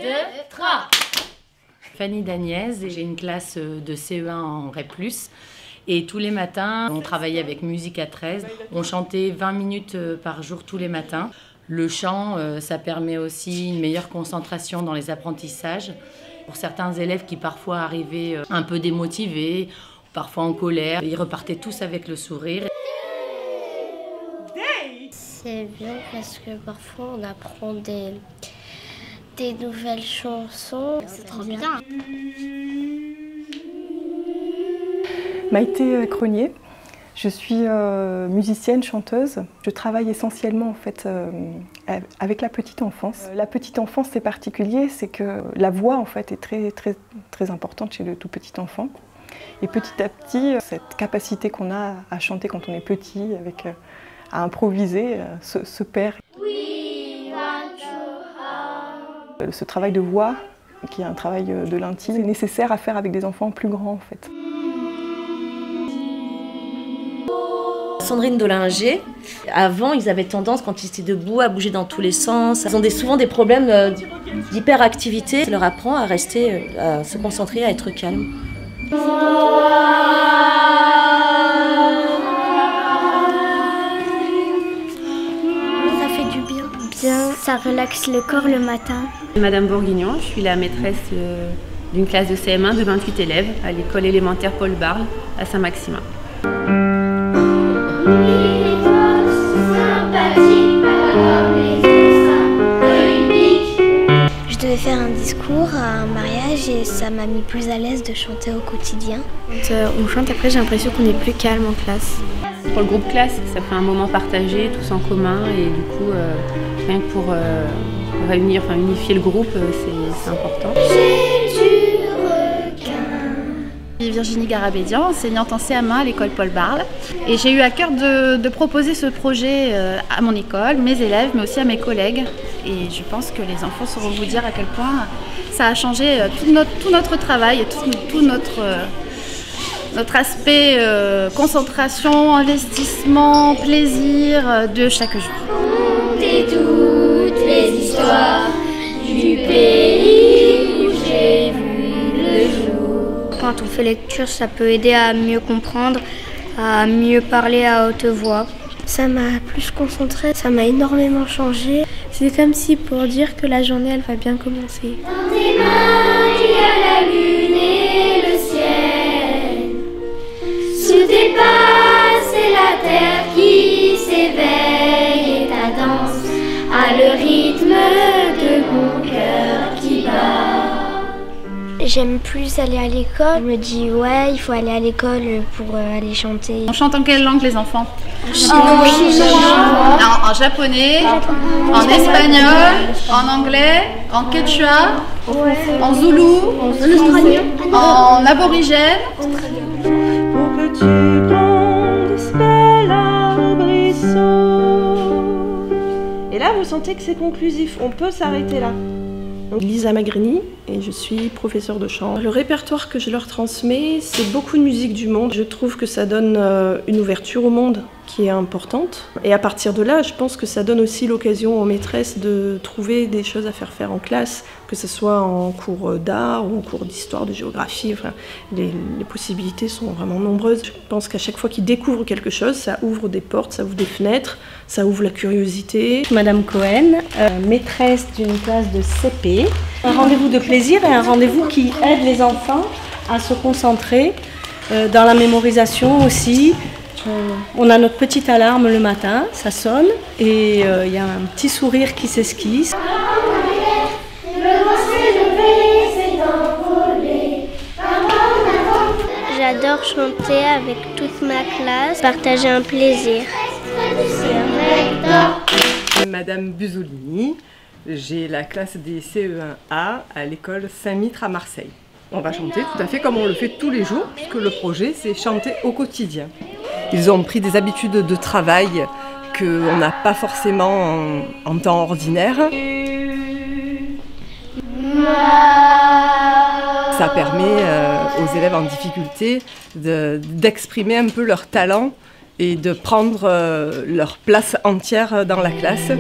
2, 3. Fanny Dagnès, j'ai une classe de CE1 en REP+. Et tous les matins, on travaillait avec Musique à 13. On chantait 20 minutes par jour tous les matins. Le chant, ça permet aussi une meilleure concentration dans les apprentissages. Pour certains élèves qui parfois arrivaient un peu démotivés, parfois en colère, ils repartaient tous avec le sourire. C'est bien parce que parfois on apprend des nouvelles chansons. C'est trop bien. Maïté Cronier, je suis musicienne, chanteuse. Je travaille essentiellement en fait avec la petite enfance. La petite enfance, c'est particulier, c'est que la voix en fait est très importante chez le tout petit enfant. Et petit à petit, cette capacité qu'on a à chanter quand on est petit, à improviser, se perd. Ce travail de voix, qui est un travail de l'intime, est nécessaire à faire avec des enfants plus grands en fait. Sandrine Dollinger, avant ils avaient tendance, quand ils étaient debout, à bouger dans tous les sens. Ils ont souvent des problèmes d'hyperactivité. Ça leur apprend à rester, à se concentrer, à être calme. Ça fait du bien. Ça relaxe le corps le matin. Madame Bourguignon, je suis la maîtresse d'une classe de CM1 de 28 élèves à l'école élémentaire Paul Barle à Saint-Maximin. Je devais faire un discours à un mariage et ça m'a mis plus à l'aise de chanter au quotidien. Quand on chante, après j'ai l'impression qu'on est plus calme en classe. Pour le groupe classe, ça fait un moment partagé, tous en commun, et du coup, rien que pour réunir, unifier le groupe, c'est important. Je suis Virginie Garabédian, enseignante en CM1 à l'école Paul Barle. Et j'ai eu à cœur de proposer ce projet à mon école, mes élèves, mais aussi à mes collègues. Et je pense que les enfants sauront vous dire à quel point ça a changé tout notre travail et tout notre aspect concentration, investissement, plaisir de chaque jour. Contez toutes les histoires du pays où j'ai vu le jour. Quand on fait lecture, ça peut aider à mieux comprendre, à mieux parler à haute voix. Ça m'a plus concentrée, ça m'a énormément changé. C'est comme si pour dire que la journée elle va bien commencer. Dans tes mains, il y a la lune et le ciel. Sous tes pas, c'est la terre qui s'éveille et ta danse a le rythme de mon cœur qui bat. J'aime plus aller à l'école. Je me dis ouais, il faut aller à l'école pour aller chanter. On chante en quelle langue les enfants? En chinois. En japonais, en espagnol, en anglais, en quechua, en zoulou, en aborigène. Pour que tu grandisses bel arbrisseau. Et là, vous sentez que c'est conclusif. On peut s'arrêter là. Lisa Magrini et je suis professeure de chant. Le répertoire que je leur transmets, c'est beaucoup de musique du monde. Je trouve que ça donne une ouverture au monde qui est importante. Et à partir de là, je pense que ça donne aussi l'occasion aux maîtresses de trouver des choses à faire en classe, que ce soit en cours d'art ou en cours d'histoire, de géographie. Enfin, les possibilités sont vraiment nombreuses. Je pense qu'à chaque fois qu'ils découvrent quelque chose, ça ouvre des portes, ça ouvre des fenêtres, ça ouvre la curiosité. Madame Cohen, maîtresse d'une classe de CP. Un rendez-vous de plaisir et un rendez-vous qui aide les enfants à se concentrer dans la mémorisation aussi. On a notre petite alarme le matin, ça sonne et il y a un petit sourire qui s'esquisse. J'adore chanter avec toute ma classe, partager un plaisir. Madame Busolini, j'ai la classe des CE1A à l'école Saint-Mitre à Marseille. On va chanter tout à fait comme on le fait tous les jours, puisque le projet c'est chanter au quotidien. Ils ont pris des habitudes de travail qu'on n'a pas forcément en temps ordinaire. Ça permet aux élèves en difficulté d'exprimer un peu leur talent et de prendre leur place entière dans la classe.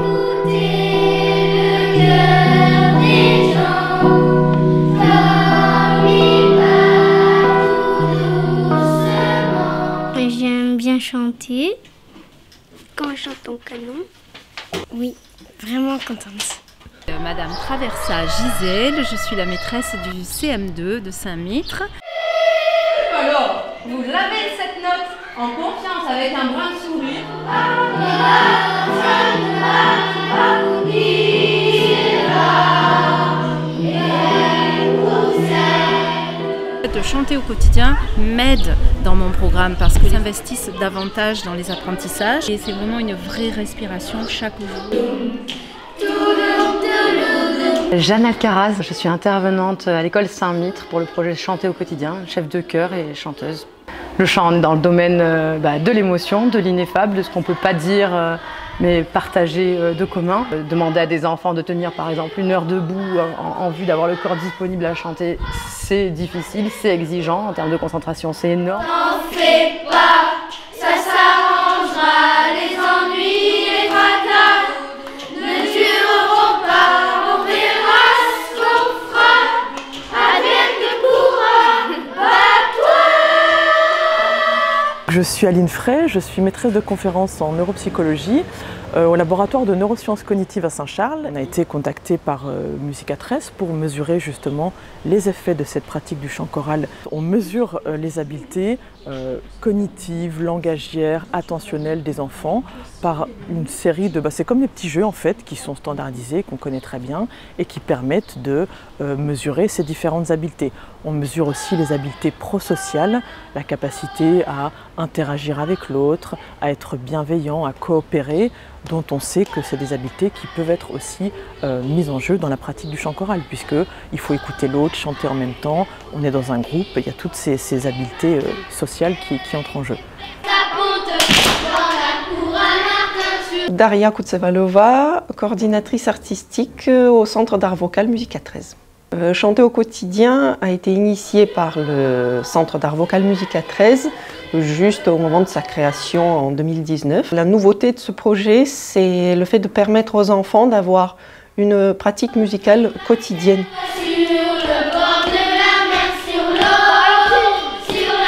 chante ton canon. Oui, vraiment contente. Madame Traversa Gisèle, je suis la maîtresse du CM2 de Saint-Mitre. Alors, vous lavez cette note en confiance avec un brin de souris. De chanter au quotidien m'aide dans mon programme parce qu'ils investissent davantage dans les apprentissages et c'est vraiment une vraie respiration chaque jour. Jeanne Alcaraz, je suis intervenante à l'école Saint-Mitre pour le projet Chanter au quotidien, chef de chœur et chanteuse. Le chant dans le domaine de l'émotion, de l'ineffable, de ce qu'on ne peut pas dire mais partager de commun. Demander à des enfants de tenir par exemple 1 heure debout en vue d'avoir le corps disponible à chanter, c'est difficile, c'est exigeant, en termes de concentration c'est énorme. N'en fais pas, ça s'arrangera, les ennuis, les tracas ne dureront pas, on verra ce qu'on fera, advienne que pourra, bats-toi. Je suis Aline Frey, je suis maîtresse de conférences en neuropsychologie au laboratoire de neurosciences cognitives à Saint-Charles. On a été contacté par Musica 13 pour mesurer justement les effets de cette pratique du chant choral. On mesure les habiletés cognitives, langagières, attentionnelles des enfants par une série de... c'est comme des petits jeux en fait qui sont standardisés, qu'on connaît très bien et qui permettent de mesurer ces différentes habiletés. On mesure aussi les habiletés prosociales, la capacité à interagir avec l'autre, à être bienveillant, à coopérer, dont on sait que c'est des habiletés qui peuvent être aussi mises en jeu dans la pratique du chant choral, puisqu'il faut écouter l'autre, chanter en même temps, on est dans un groupe, il y a toutes ces habiletés sociales qui entrent en jeu. Daria Koutsevalova, coordinatrice artistique au Centre d'art vocal Musica 13. Chanter au quotidien a été initié par le Centre d'art vocal Musica 13 juste au moment de sa création en 2019. La nouveauté de ce projet, c'est le fait de permettre aux enfants d'avoir une pratique musicale quotidienne.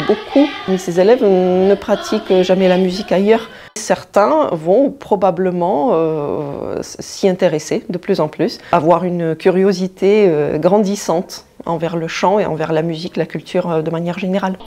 Beaucoup de ces élèves ne pratiquent jamais la musique ailleurs. Certains vont probablement s'y intéresser de plus en plus, avoir une curiosité grandissante envers le chant et envers la musique, la culture de manière générale.